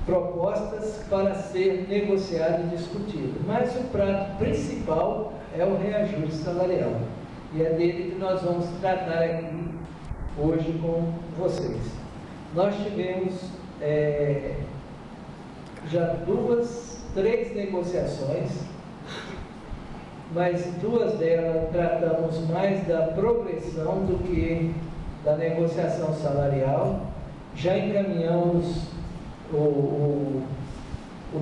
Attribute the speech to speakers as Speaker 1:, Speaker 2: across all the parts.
Speaker 1: propostas para ser negociado e discutido. Mas o prato principal é o reajuste salarial. E é dele que nós vamos tratar aqui hoje com vocês. Nós tivemos já três negociações, mas duas delas tratamos mais da progressão do que da negociação salarial. Já encaminhamos o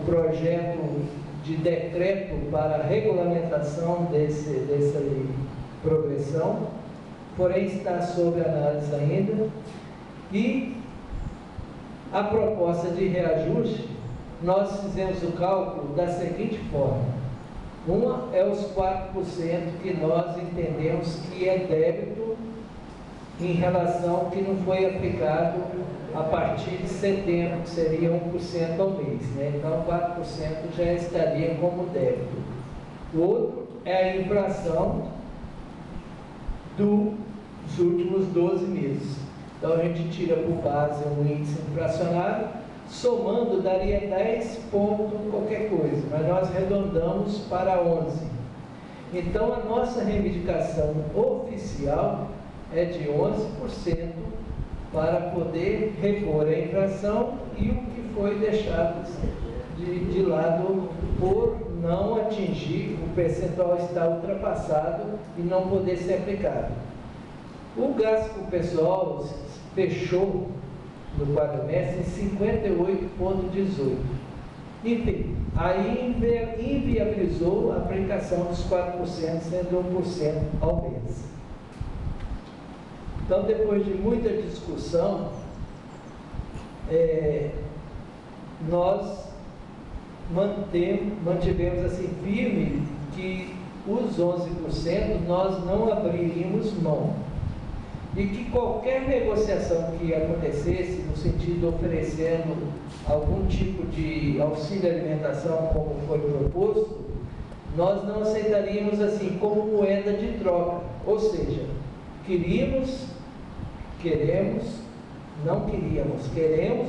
Speaker 1: projeto de decreto para a regulamentação dessa progressão, porém está sob análise ainda. E a proposta de reajuste, nós fizemos o cálculo da seguinte forma: uma é os 4% que nós entendemos que é débito em relação ao que não foi aplicado a partir de setembro, que seria 1% ao mês, né? Então 4% já estaria como débito. O outro é a inflação dos últimos 12 meses. Então a gente tira por base um índice inflacionário, somando daria 10 pontos qualquer coisa, mas nós arredondamos para 11. Então a nossa reivindicação oficial é de 11% para poder repor a inflação e o que foi deixado de lado por não atingir, o percentual está ultrapassado e não poder ser aplicado. O gasto com o pessoal fechou no quadrimestre em 58,18. Enfim, aí inviabilizou a aplicação dos 4%, sendo 1% ao mês. Então, depois de muita discussão, nós mantivemos assim firme que os 11% nós não abriríamos mão. E que qualquer negociação que acontecesse, no sentido de oferecendo algum tipo de auxílio alimentação, como foi proposto, nós não aceitaríamos assim como moeda de troca. Ou seja, queremos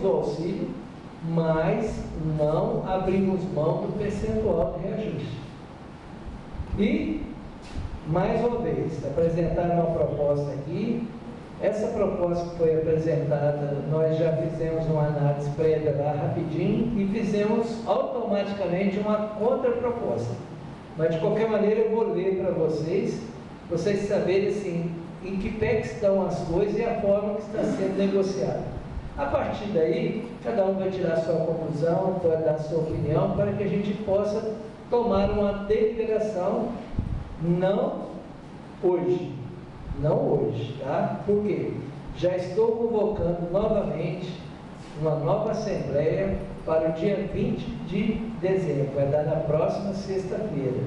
Speaker 1: o auxílio, mas não abrimos mão do percentual de reajuste. E, mais uma vez, apresentaram uma proposta aqui. Essa proposta que foi apresentada, nós já fizemos uma análise prévia lá rapidinho e fizemos automaticamente uma contraproposta. Mas, de qualquer maneira, eu vou ler para vocês saberem assim, em que pé que estão as coisas e a forma que está sendo negociada. A partir daí, cada um vai tirar a sua conclusão, pode dar a sua opinião, para que a gente possa tomar uma deliberação, não hoje, tá? Por quê? Já estou convocando novamente uma nova assembleia para o dia 20 de dezembro, vai dar na próxima sexta-feira.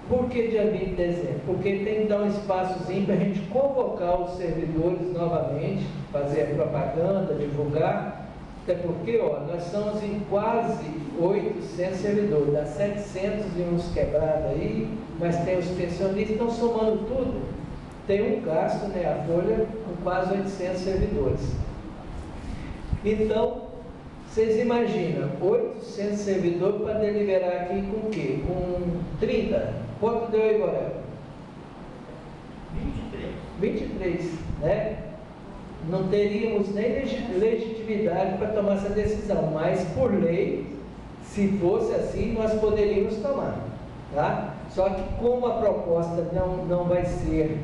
Speaker 1: Por que dia 20 de dezembro? Porque tem que dar um espaçozinho para a gente convocar os servidores novamente, fazer a propaganda, divulgar, até porque nós somos em quase 800 servidores, dá 700 e uns quebrados aí, mas tem os pensionistas, então somando tudo, tem um gasto, né, a folha, com quase 800 servidores. Então, vocês imaginam, 800 servidores para deliberar aqui com o quê? Com 30. Quanto deu aí, Borel? 23, né? Não teríamos nem legitimidade para tomar essa decisão, mas por lei, se fosse assim, nós poderíamos tomar, tá? Só que como a proposta não vai ser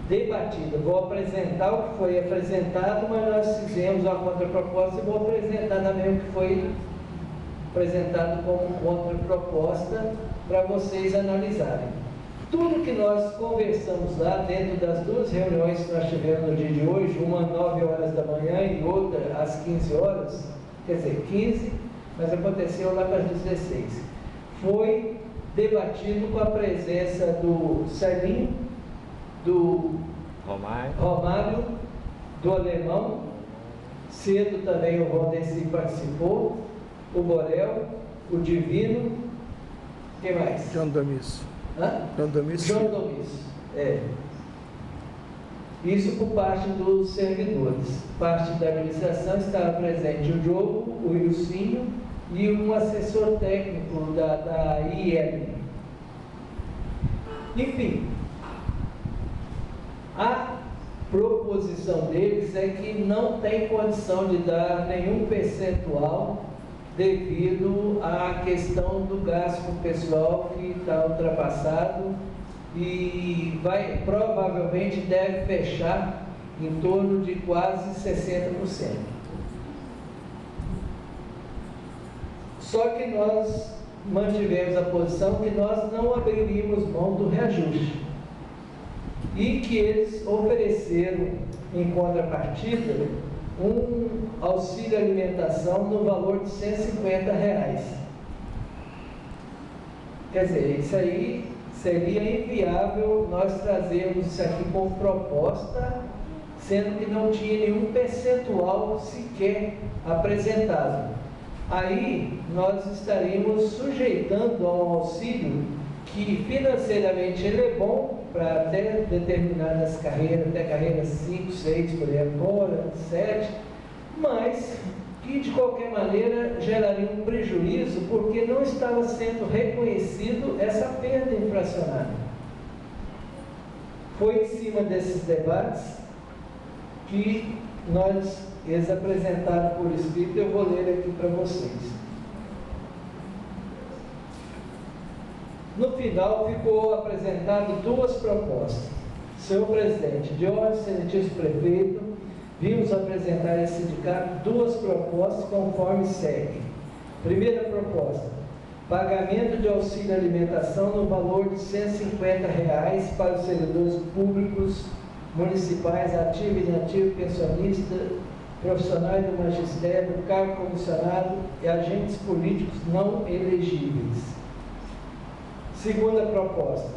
Speaker 1: debatida, vou apresentar o que foi apresentado, mas nós fizemos uma contraproposta e vou apresentar também o que foi apresentado como contraproposta para vocês analisarem. Tudo que nós conversamos lá dentro das duas reuniões que nós tivemos no dia de hoje, uma às 9 horas da manhã e outra às 15 horas, quer dizer, 15, mas aconteceu lá para as 16, foi debatido com a presença do Celinho, do Romário, do Alemão, cedo também o Valdeci participou, o Borel, o Divino, quem mais?
Speaker 2: João Domisso.
Speaker 1: Hã?
Speaker 2: João Domisso.
Speaker 1: João Domisso, Isso por parte dos servidores. Parte da administração estava presente o Diogo, o Ilcinho e um assessor técnico da IEL. Enfim, a proposição deles é que não tem condição de dar nenhum percentual devido à questão do gasto pessoal que está ultrapassado e provavelmente deve fechar em torno de quase 60%. Só que nós mantivemos a posição que nós não abriríamos mão do reajuste e que eles ofereceram em contrapartida um auxílio alimentação no valor de R$150. Quer dizer, isso aí seria inviável nós trazermos isso aqui como proposta, sendo que não tinha nenhum percentual sequer apresentado. Aí nós estaríamos sujeitando a um auxílio que financeiramente ele é bom para até determinadas carreiras, até carreiras 5, 6, por aí fora, 7, mas que de qualquer maneira geraria um prejuízo porque não estava sendo reconhecido essa perda inflacionária. Foi em cima desses debates que eles apresentaram por escrito, eu vou ler aqui para vocês. No final, ficou apresentado duas propostas. Senhor presidente, de ordem excelentíssimo prefeito, vimos apresentar esse sindicato duas propostas conforme segue. Primeira proposta, pagamento de auxílio alimentação no valor de R$150 para os servidores públicos municipais, ativo e inativo, pensionista, profissionais do magistério, cargo comissionado e agentes políticos não elegíveis. Segunda proposta,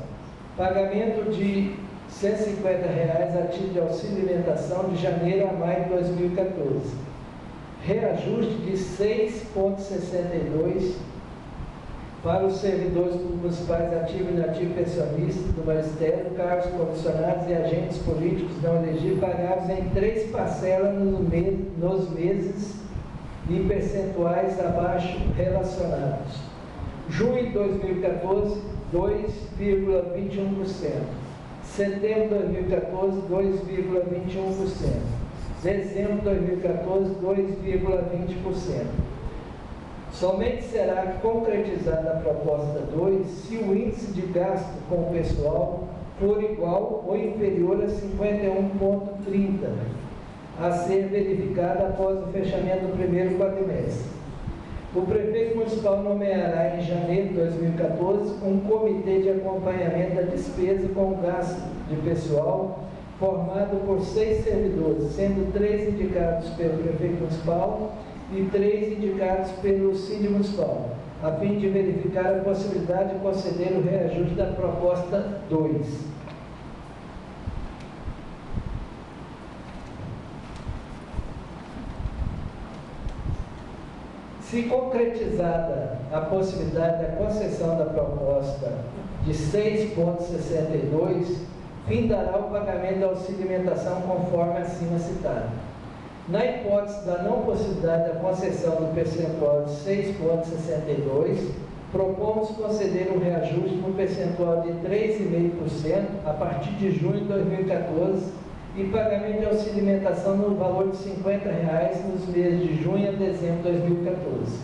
Speaker 1: pagamento de R$150 a título de auxílio alimentação de janeiro a maio de 2014. Reajuste de 6,62 para os servidores municipais ativos e inativos pensionistas do magistério, cargos comissionados e agentes políticos não elegíveis pagados em 3 parcelas nos meses e percentuais abaixo relacionados. Junho de 2014, 2,21%. Setembro de 2014, 2,21%. Dezembro de 2014, 2,20%. Somente será concretizada a proposta 2 se o índice de gasto com o pessoal for igual ou inferior a 51,30, a ser verificada após o fechamento do primeiro quadrimestre. O prefeito municipal nomeará em janeiro de 2014 um comitê de acompanhamento da despesa com gasto de pessoal formado por 6 servidores, sendo 3 indicados pelo prefeito municipal e 3 indicados pelo síndico municipal, a fim de verificar a possibilidade de conceder o reajuste da proposta 2. Se concretizada a possibilidade da concessão da proposta de 6,62, findará o pagamento da auxílio alimentação conforme acima citado. Na hipótese da não possibilidade da concessão do percentual de 6,62, propomos conceder um reajuste no percentual de 3,5% a partir de junho de 2014 e pagamento de auxílio alimentação no valor de R$50 nos meses de junho a dezembro de 2014.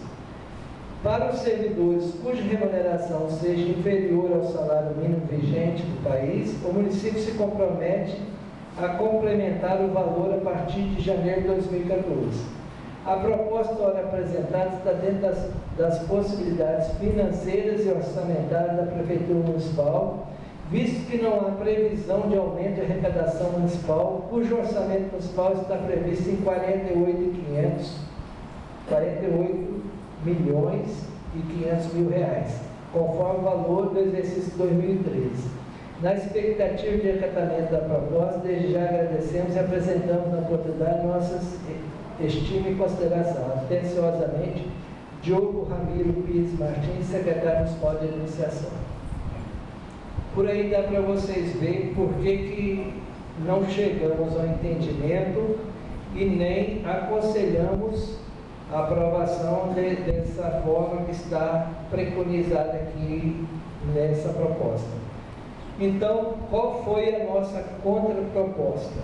Speaker 1: Para os servidores cuja remuneração seja inferior ao salário mínimo vigente do país, o município se compromete a complementar o valor a partir de janeiro de 2014. A proposta ora apresentada está dentro das possibilidades financeiras e orçamentárias da Prefeitura Municipal, visto que não há previsão de aumento de arrecadação municipal, cujo orçamento municipal está previsto em 48 milhões e 500 mil reais, conforme o valor do exercício 2013. Na expectativa de acatamento da proposta, desde já agradecemos e apresentamos na oportunidade nossas estima e consideração. Atenciosamente, Diogo Ramiro Pires Martins, secretário municipal de administração. Por aí dá para vocês verem por que não chegamos ao entendimento e nem aconselhamos a aprovação dessa forma que está preconizada aqui nessa proposta. Então, qual foi a nossa contraproposta?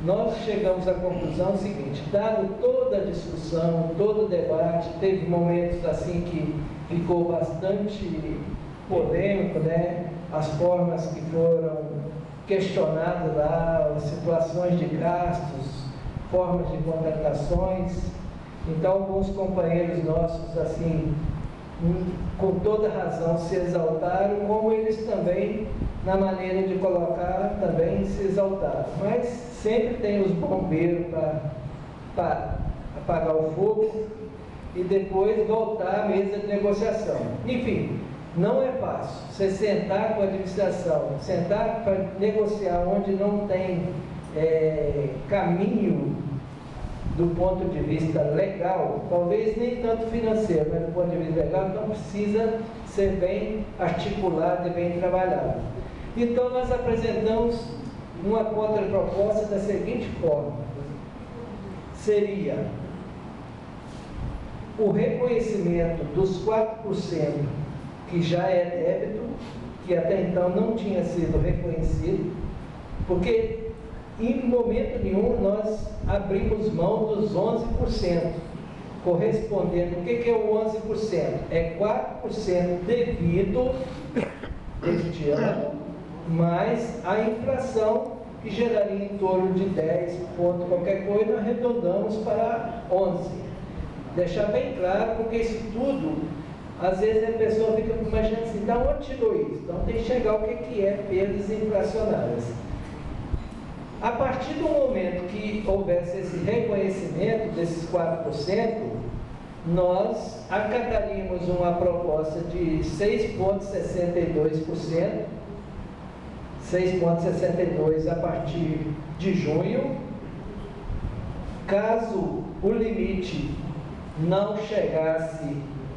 Speaker 1: Nós chegamos à conclusão seguinte: dado toda a discussão, todo o debate, teve momentos assim que ficou bastante polêmico, né? As formas que foram questionadas lá, as situações de gastos, formas de contratações. Então, alguns companheiros nossos, assim, com toda razão, se exaltaram, como eles também, na maneira de colocar, também se exaltaram. Mas sempre tem os bombeiros para apagar o fogo e depois voltar à mesa de negociação. Enfim, não é fácil você sentar com a administração, sentar para negociar onde não tem caminho do ponto de vista legal, talvez nem tanto financeiro, mas do ponto de vista legal, então precisa ser bem articulado e bem trabalhado. Então nós apresentamos uma contraproposta da seguinte forma: seria o reconhecimento dos 4% que já é débito, que até então não tinha sido reconhecido, porque em momento nenhum nós abrimos mão dos 11%, correspondendo, o que é o 11%? É 4% devido este ano, mais a inflação, que geraria em torno de 10 pontos qualquer coisa, nós arredondamos para 11%. Deixar bem claro, porque isso tudo, às vezes a pessoa fica imaginando assim, da onde tirou isso? Então tem que chegar o que é perdas inflacionárias. A partir do momento que houvesse esse reconhecimento desses 4%, nós acataríamos uma proposta de 6,62%, 6,62% a partir de junho. Caso o limite não chegasse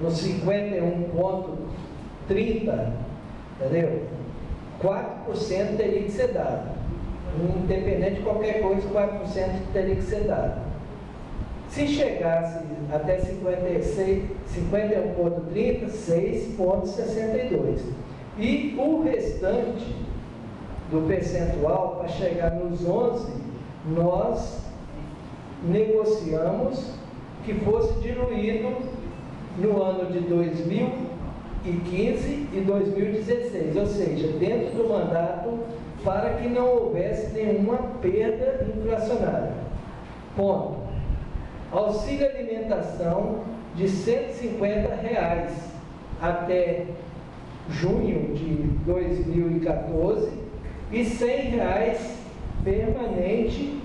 Speaker 1: no 51,30%, entendeu? 4% teria que ser dado. Independente de qualquer coisa, 4% teria que ser dado. Se chegasse até 51,30%, 6,62%. E o restante do percentual, para chegar nos 11%, nós negociamos que fosse diluído no ano de 2015 e 2016, ou seja, dentro do mandato, para que não houvesse nenhuma perda inflacionária. Ponto. Auxílio alimentação de R$ 150 até junho de 2014 e R$ 100 permanente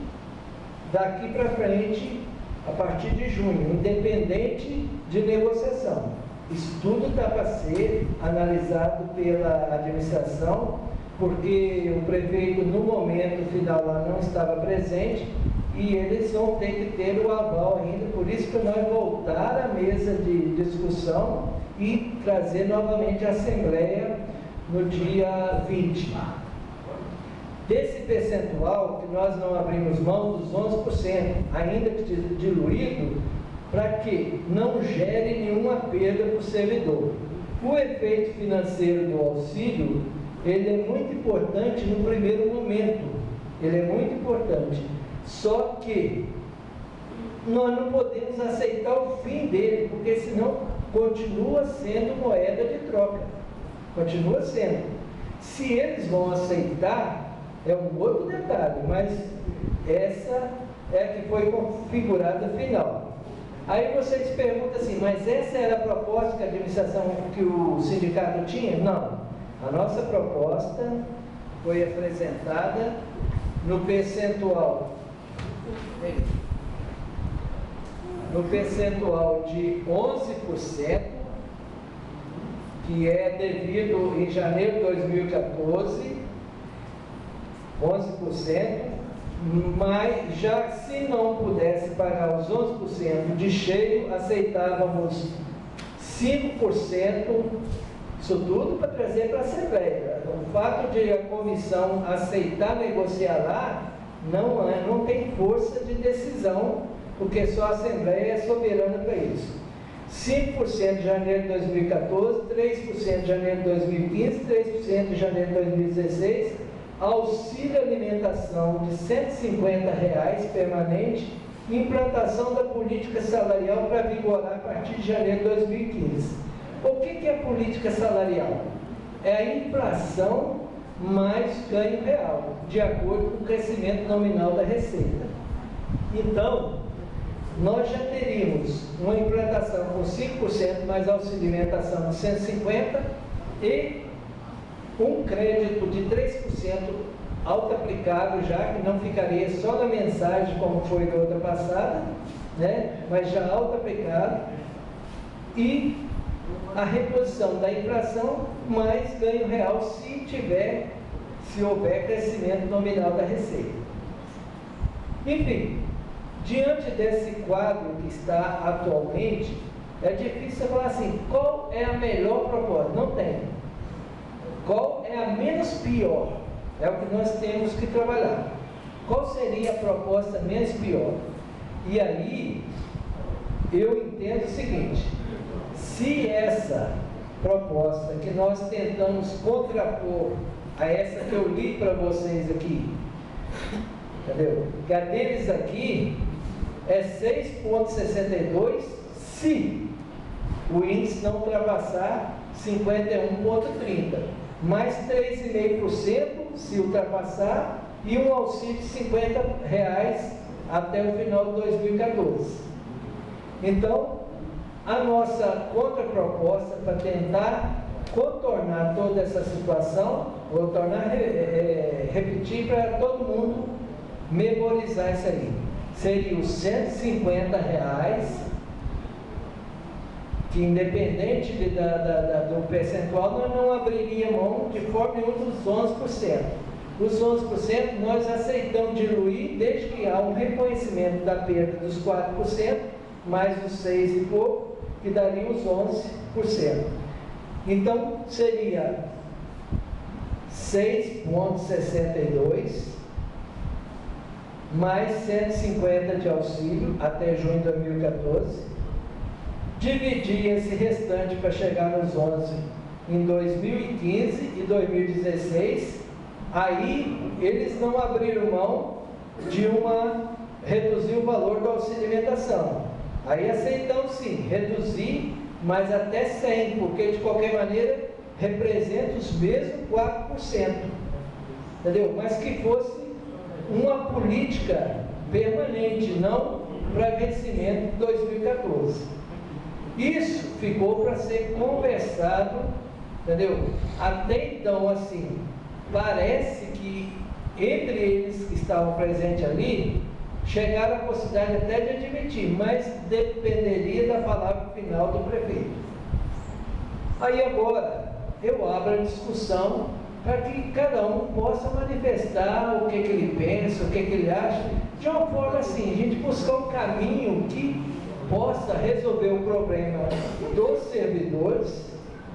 Speaker 1: daqui para frente, a partir de junho, independente de negociação. Isso tudo está para ser analisado pela administração, porque o prefeito, no momento final, lá não estava presente e eles vão ter que ter o aval ainda. Por isso que nós voltar à mesa de discussão e trazer novamente a Assembleia no dia 20. Desse percentual, que nós não abrimos mão dos 11%, ainda que diluído, para que não gere nenhuma perda para o servidor. O efeito financeiro do auxílio, ele é muito importante no primeiro momento, ele é muito importante, só que nós não podemos aceitar o fim dele, porque senão continua sendo moeda de troca, continua sendo. Se eles vão aceitar, é um outro detalhe, mas essa é a que foi configurada final. Aí vocês perguntam assim, mas essa era a proposta que a administração, que o sindicato tinha? Não. A nossa proposta foi apresentada no percentual de 11%, que é devido em janeiro de 2014, 11%, mas já se não pudesse pagar os 11% de cheio, aceitávamos 5% Isso tudo para trazer para a Assembleia. O fato de a comissão aceitar negociar lá não tem força de decisão, porque só a Assembleia é soberana para isso. 5% de janeiro de 2014, 3% de janeiro de 2015, 3% de janeiro de 2016, auxílio alimentação de R$ 150 permanente, implantação da política salarial para vigorar a partir de janeiro de 2015. O que é política salarial? É a inflação mais ganho real, de acordo com o crescimento nominal da receita. Então, nós já teríamos uma implantação com 5% mais auxílio alimentação de 150 e um crédito de 3% auto-aplicável, já que não ficaria só na mensagem como foi da outra passada, né? Mas já auto-aplicado, e a reposição da inflação mais ganho real se houver crescimento nominal da receita. Enfim, diante desse quadro que está atualmente, é difícil falar assim, qual é a melhor proposta? Não tem. Qual é a menos pior? É o que nós temos que trabalhar. Qual seria a proposta menos pior? E aí, eu entendo o seguinte, se essa proposta que nós tentamos contrapor a essa que eu li para vocês aqui, entendeu? Que a deles aqui é 6,62 se o índice não ultrapassar 51,30, mais 3,5% se ultrapassar e um auxílio de R$ 50 até o final de 2014. Então, a nossa contraproposta para tentar contornar toda essa situação, vou repetir para todo mundo memorizar isso aí, seria os R$ 150, que independente do percentual, nós não abriria mão de forma nenhuma dos 11%. Os 11% nós aceitamos diluir desde que há um reconhecimento da perda dos 4%, mais os 6 e pouco, que daria os 11%. Então, seria 6,62 mais 150 de auxílio até junho de 2014, dividir esse restante para chegar nos 11 em 2015 e 2016, aí eles não abriram mão de reduzir o valor do auxílio alimentação. Aí aceitamos sim, reduzir, mas até 100, porque de qualquer maneira representa os mesmos 4%, entendeu? Mas que fosse uma política permanente, não para vencimento de 2014. Isso ficou para ser conversado, entendeu? Até então, assim, parece que entre eles que estavam presentes ali, chegaram à possibilidade até de admitir, mas dependeria da palavra final do prefeito. Aí agora, eu abro a discussão para que cada um possa manifestar o que ele pensa, o que ele acha, de uma forma assim, a gente buscar um caminho que possa resolver o problema dos servidores,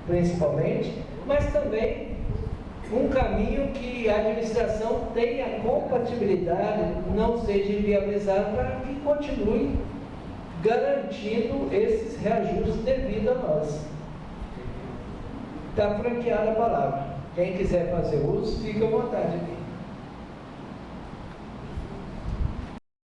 Speaker 1: principalmente, mas também um caminho que a administração tenha compatibilidade, não seja inviabilizado, para que continue garantindo esses reajustes devido a nós. Está franqueada a palavra. Quem quiser fazer uso, fica à vontade aqui.